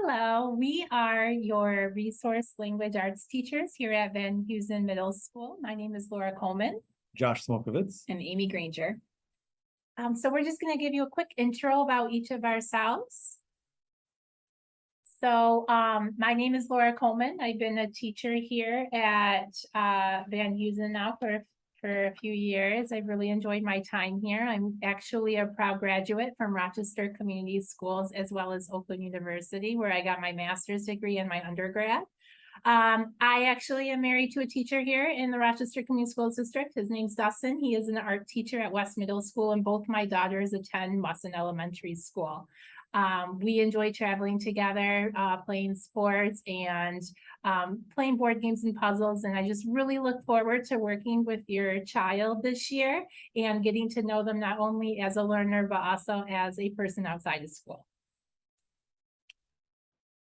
Hello, we are your resource language arts teachers here at Van Heusen Middle School. My name is Laura Coleman. Josh Smolkovitz. And Amy Granger. So we're just going to give you a quick intro about each of ourselves. So my name is Laura Coleman. I've been a teacher here at Van Heusen now for a few years. I've really enjoyed my time here. I'm actually a proud graduate from Rochester Community Schools as well as Oakland University, where I got my master's degree and my undergrad. I actually am married to a teacher here in the Rochester Community Schools District. His name's Dustin. He is an art teacher at West Middle School, and both my daughters attend Weston Elementary School. We enjoy traveling together, playing sports and playing board games and puzzles. And I just really look forward to working with your child this year and getting to know them not only as a learner, but also as a person outside of school.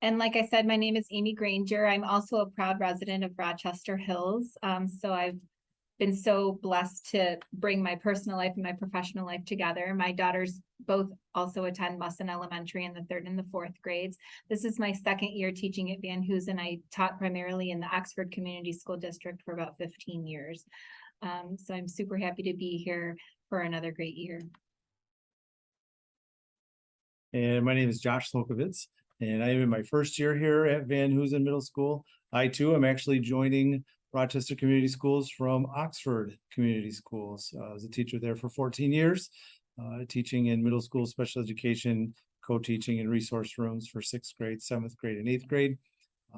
And like I said, my name is Amy Granger. I'm also a proud resident of Rochester Hills. So I've been so blessed to bring my personal life and my professional life together. My daughters both also attend Weston Elementary in the 3rd and the 4th grades. This is my 2nd year teaching at Van Heusen. I taught primarily in the Oxford Community School District for about 15 years. So I'm super happy to be here for another great year. And my name is Josh Smolkovitz, and I am in my first year here at Van Heusen Middle School. I too am actually joining Rochester Community Schools from Oxford Community Schools. I was a teacher there for 14 years, teaching in middle school special education, co-teaching in resource rooms for 6th grade, 7th grade, and 8th grade.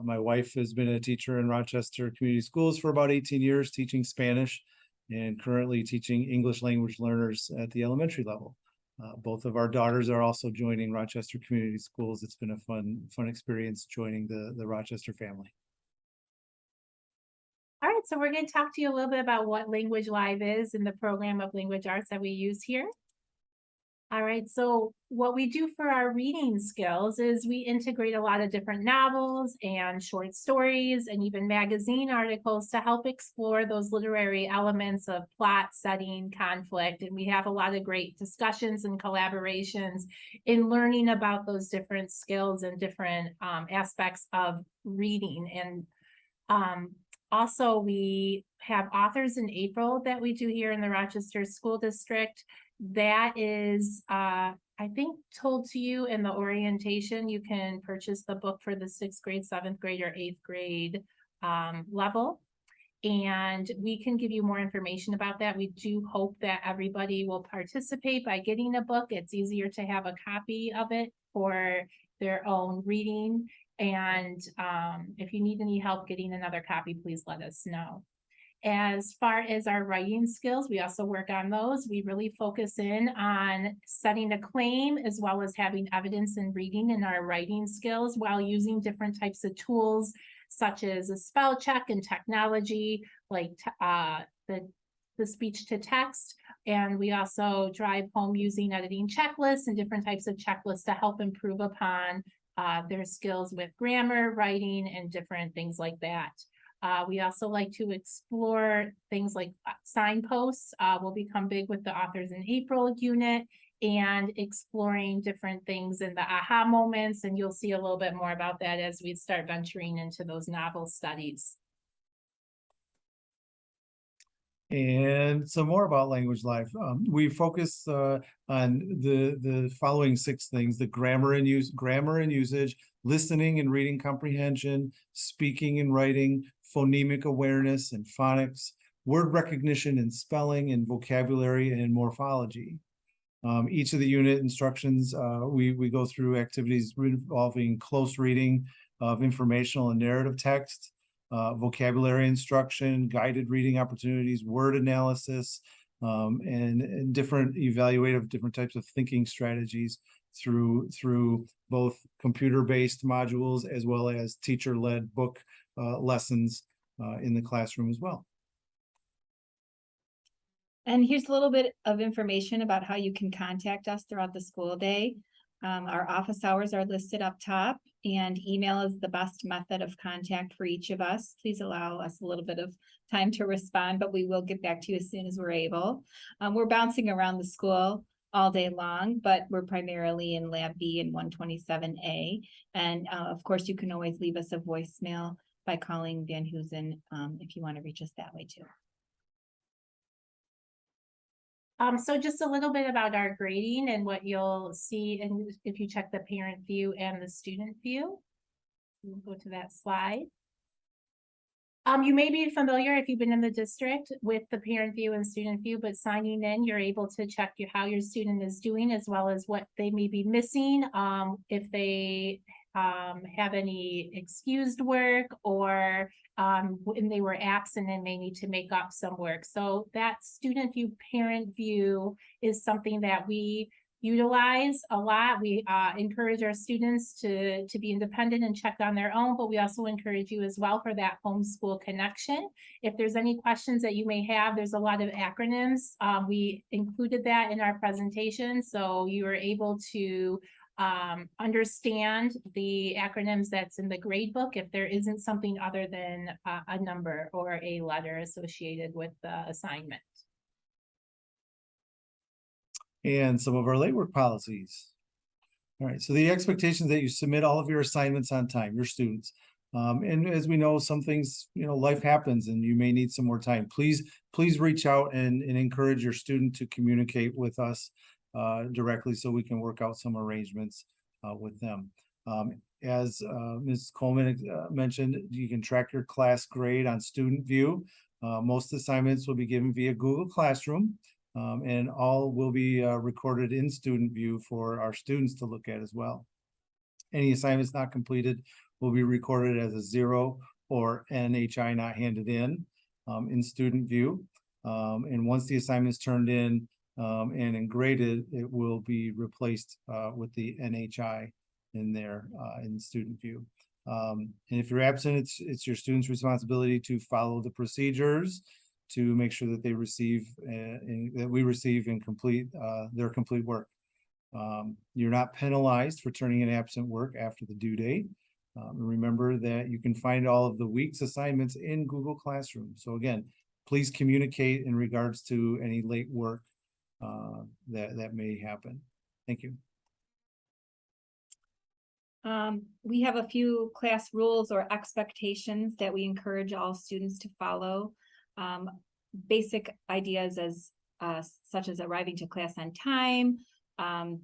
My wife has been a teacher in Rochester Community Schools for about 18 years, teaching Spanish and currently teaching English language learners at the elementary level. Both of our daughters are also joining Rochester Community Schools. It's been a fun experience joining the Rochester family. All right, so we're going to talk to you a little bit about what Language Live is and the program of language arts that we use here. All right, so what we do for our reading skills is we integrate a lot of different novels and short stories and even magazine articles to help explore those literary elements of plot, setting, conflict. And we have a lot of great discussions and collaborations in learning about those different skills and different aspects of reading. And also, we have Authors in April that we do here in the Rochester School District. That is, I think, told to you in the orientation. You can purchase the book for the 6th grade, 7th grade, or 8th grade level. And we can give you more information about that. We do hope that everybody will participate by getting a book. It's easier to have a copy of it for their own reading. And if you need any help getting another copy, please let us know. As far as our writing skills, we also work on those. We really focus in on setting a claim as well as having evidence in reading in our writing skills while using different types of tools such as a spell check and technology like the speech to text. And we also drive home using editing checklists and different types of checklists to help improve upon their skills with grammar, writing, and different things like that. We also like to explore things like signposts. Will become big with the Authors in April unit and exploring different things in the aha moments. And you'll see a little bit more about that as we start venturing into those novel studies. And some more about Language Live. We focus on the following 6 things: the grammar and usage, listening and reading comprehension, speaking and writing, phonemic awareness and phonics, word recognition and spelling, and vocabulary and morphology. Each of the unit instructions, we go through activities involving close reading of informational and narrative text, vocabulary instruction, guided reading opportunities, word analysis, and different evaluative different types of thinking strategies through both computer-based modules as well as teacher-led book lessons in the classroom as well. And here's a little bit of information about how you can contact us throughout the school day. Our office hours are listed up top, and email is the best method of contact for each of us. Please allow us a little bit of time to respond, but we will get back to you as soon as we're able. We're bouncing around the school all day long, but we're primarily in Lab B and 127A. And of course, you can always leave us a voicemail by calling Van Hoosen if you want to reach us that way too. So just a little bit about our grading and what you'll see, and if you check the parent view and the student view. We'll go to that slide. You may be familiar if you've been in the district with the parent view and student view, but signing in, you're able to check how your student is doing as well as what they may be missing. If they have any excused work or when they were absent and may need to make up some work. So that student view, parent view is something that we utilize a lot. We encourage our students to be independent and check on their own, but we also encourage you as well for that homeschool connection. If there's any questions that you may have, there's a lot of acronyms. We included that in our presentation, so you are able to understand the acronyms that's in the grade book if there isn't something other than a number or a letter associated with the assignment. And some of our late work policies. All right, so the expectations that you submit all of your assignments on time, your students. And as we know, some things, life happens and you may need some more time. Please reach out and encourage your student to communicate with us directly so we can work out some arrangements with them. As Ms. Coleman mentioned, you can track your class grade on Student View. Most assignments will be given via Google Classroom. And all will be recorded in Student View for our students to look at as well. Any assignments not completed will be recorded as a 0 or NHI not handed in Student View. And once the assignment is turned in and graded, it will be replaced with the NHI in there in Student View. And if you're absent, it's your student's responsibility to follow the procedures to make sure that they receive that we receive and complete their complete work. You're not penalized for turning in absent work after the due date. Remember that you can find all of the week's assignments in Google Classroom. So again, please communicate in regards to any late work that may happen. Thank you. We have a few class rules or expectations that we encourage all students to follow. Basic ideas as such as arriving to class on time,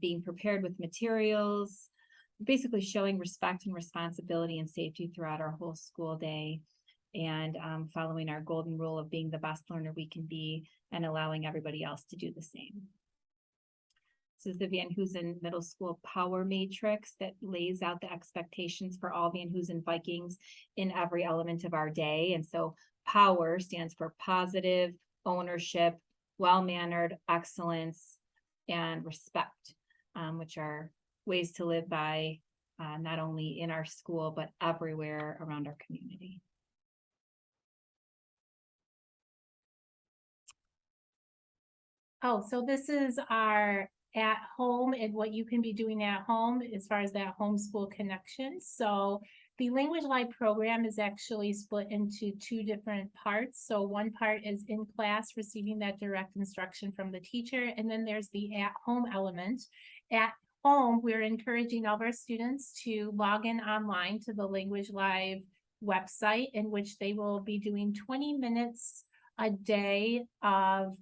being prepared with materials, basically showing respect and responsibility and safety throughout our whole school day, and following our golden rule of being the best learner we can be and allowing everybody else to do the same. This is the Van Hoosen Middle School Power Matrix that lays out the expectations for all Van Hoosen Vikings in every element of our day. And so POWER stands for positive, ownership, well-mannered, excellence, and respect, which are ways to live by not only in our school, but everywhere around our community. Oh, so this is our at home and what you can be doing at home as far as that homeschool connection. So the Language Live program is actually split into two different parts. So one part is in class, receiving that direct instruction from the teacher, and then there's the at-home element. At home, we're encouraging all of our students to log in online to the Language Live website, in which they will be doing 20 minutes a day of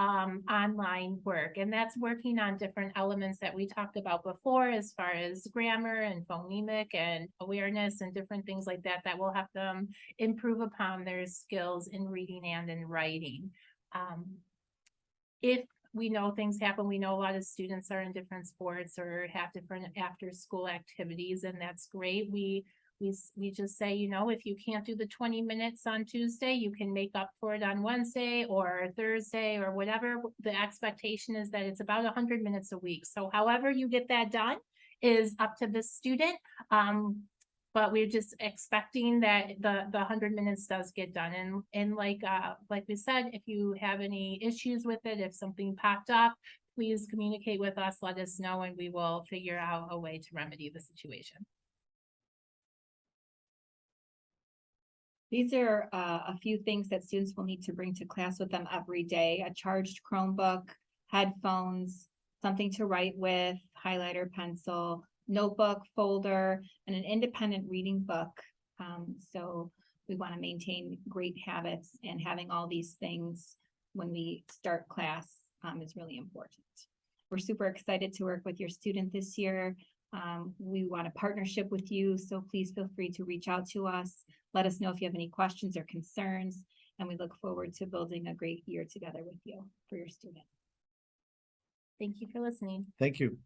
online work, and that's working on different elements that we talked about before as far as grammar and phonemic and awareness and different things like that that will help them improve upon their skills in reading and in writing. If we know things happen, we know a lot of students are in different sports or have different after school activities, and that's great. We just say, if you can't do the 20 minutes on Tuesday, you can make up for it on Wednesday or Thursday or whatever. The expectation is that it's about 100 minutes a week. So however you get that done is up to the student. But we're just expecting that the 100 minutes does get done. And like we said, if you have any issues with it, if something popped up, please communicate with us, let us know, and we will figure out a way to remedy the situation. These are a few things that students will need to bring to class with them every day: a charged Chromebook, headphones, something to write with, highlighter, pencil, notebook, folder, and an independent reading book. So we want to maintain great habits, and having all these things when we start class is really important. We're super excited to work with your student this year. We want a partnership with you, so please feel free to reach out to us. Let us know if you have any questions or concerns, and we look forward to building a great year together with you for your student. Thank you for listening. Thank you.